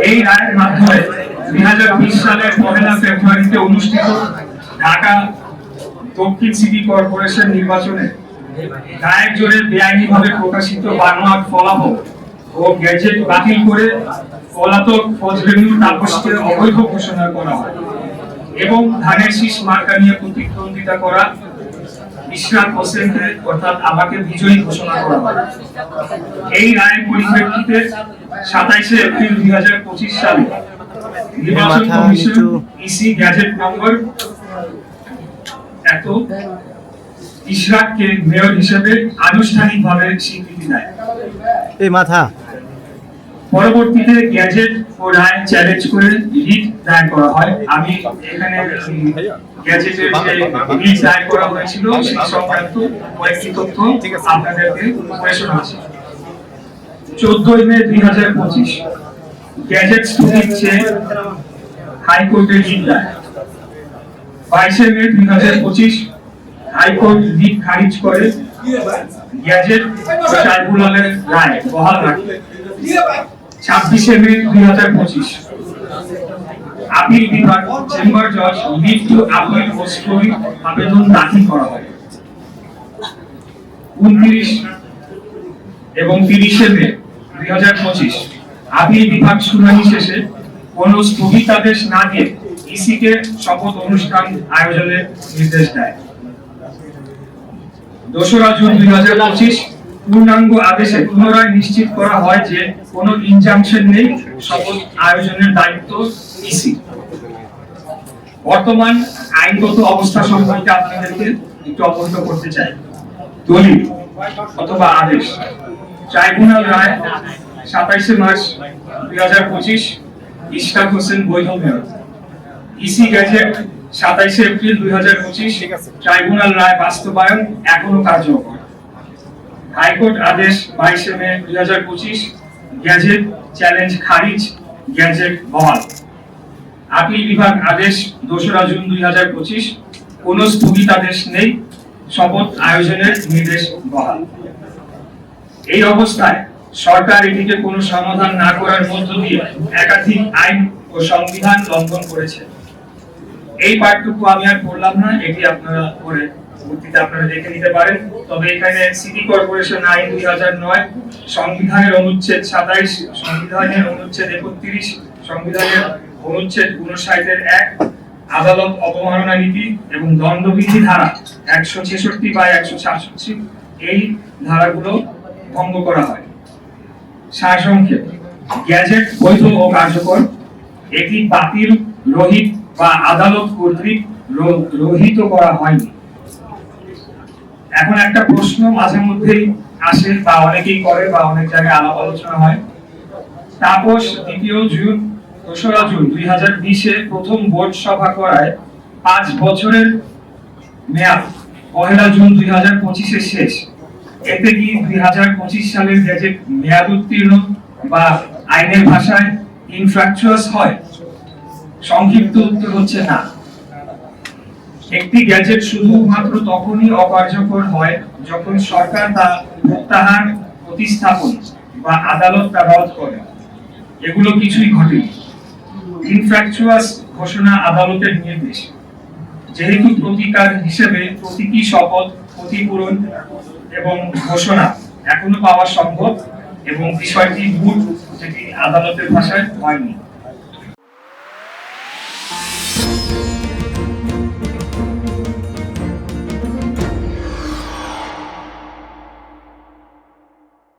এই রায়ের মাধ্যমে 2020 সালের 1 ফেব্রুয়ারিতে অনুষ্ঠিত ঢাকা দক্ষিণ সিটি কর্পোরেশন নির্বাচনে গায়ের জোরে বেআইনিভাবে প্রকাশিত বানোয়াট ফলাফল ও গ্যাজেট বাতিল করে পলাতক ফজরেনুর তাপসকে অবৈধ ঘোষণা করা হয় এবং ধানের শীষ মার্কা নিয়ে প্রতিদ্বন্দ্বিতা করা ইশরাক হোসেনকে অর্থাৎ আমাকে বিজয়ী ঘোষণা করা হয়। এই রায়ের পরিপ্রেক্ষিতে 27 এপ্রিল 2025 সালে নির্বাচন কমিশন ইসি গ্যাজেট নম্বর এত ইশরাককে মেয়র হিসেবে আনুষ্ঠানিকভাবে স্বীকৃতি দেয়। এই মাথা পরবর্তীতে গ্যাজেট ও রায় চ্যালেঞ্জ করে রিট দায়ের করা হয়। আমি এখানে গ্যাজেটের যে রিট দায়ের করা হয়েছিল সেই সংক্রান্ত কয়েকটি তথ্য আপনাদেরকে পড়ে শোনাচ্ছি। 14 মে 2025 গ্যাজেট স্থগিত চেয়ে হাইকোর্টের রিট দায়ের। 22 মে 2025 হাইকোর্ট রিট খারিজ করে গ্যাজেট ট্রাইব্যুনালের রায় বহাল রাখে। 26 মে 2025 আপিল বিভাগ চেম্বার জজ লিভ টু আপিল ও স্থগিত আবেদন দাখিল করা হয়। 29 এবং 30 মে 2025 আপিল বিভাগ শুনানি শেষে কোন স্থগিতাদেশ না দিয়ে ইসিকে শপথ অনুষ্ঠান আয়োজনের নির্দেশ দেয়। 2 জুন 2025 পূর্ণাঙ্গ আদেশে পুনরায় নিশ্চিত করা হয় যে কোনো ইনজাংশন নেই, শপথ আয়োজনের দায়িত্ব ইসি। বর্তমান আইনগত অবস্থা সম্পর্কে আপনাদেরকে একটু অবগত করতে চাই। দলিল অথবা আদেশ ট্রাইব্যুনাল রায় 27 মার্চ 2025 ইশরাক হোসেন বৈধ mayor. EC gazette 27 April 2025 tribunal রায় বাস্তবায়ন এখনো কার্যকর। হাইকোর্ট আদেশ 22 মে 2025 গ্যাজেট চ্যালেঞ্জ খারিজ, গ্যাজেট বহাল। আপিল বিভাগ আদেশ 2 জুন 2025 কোনো স্থগিতাদেশ নেই, শপথ আয়োজনের নির্দেশ বহাল। এই অবস্থায় সরকার এটিকে কোনো সমাধান না করার মধ্য দিয়ে একাধিক আইন ও সংবিধান লঙ্ঘন করেছে। এই পাঠটুকু আমি আর পড়লাম না, এটি আপনারা পড়ে পরবর্তীতে আপনারা দেখে নিতে পারেন। তবে এখানে সিটি কর্পোরেশন আইন 2009, সংবিধানের অনুচ্ছেদ 27, সংবিধানের অনুচ্ছেদ 31, সংবিধানের অনুচ্ছেদ 59 1, আদালত অবমাননা নীতি এবং দণ্ডবিধি ধারা 166 বা 166 এই ধারাগুলো ভঙ্গ করা হয়। সারসংক্ষেপ, গ্যাজেট বৈধ ও কার্যকর, এটি বাতিল, রহিত বা আদালত কর্তৃক রহিত করা হয়নি। এখন একটা প্রশ্ন মাঝে মধ্যেই আসে বা অনেকেই করে বা অনেক জায়গায় আলাপ আলোচনা হয়। তাপস 2 জুন 2020 প্রথম বোর্ড সভা করায় 5 বছরের মেয়াদ 1 জুন 2025 শেষ। এতে কি 2025 সালের গ্যাজেট মেয়াদ উত্তীর্ণ বা আইনের ভাষায় ইনফ্রাকচুয়াস হয়? সংক্ষিপ্ত উত্তর হচ্ছে না। একটি গ্যাজেট শুধুমাত্র তখনই অকার্যকর হয় যখন সরকার তা প্রত্যাহার, প্রতিস্থাপন বা আদালত তা রদ করে। এগুলো কিছুই ঘটেনি। ইনফ্রাকচুয়াস ঘোষণা আদালতের নির্দেশ। যেহেতু প্রতিকার হিসেবে প্রতীকী শপথ, ক্ষতিপূরণ এবং ঘোষণা এখনো পাওয়া সম্ভব এবং বিষয়টি মূল যেটি আদালতের ভাষায় হয়নি।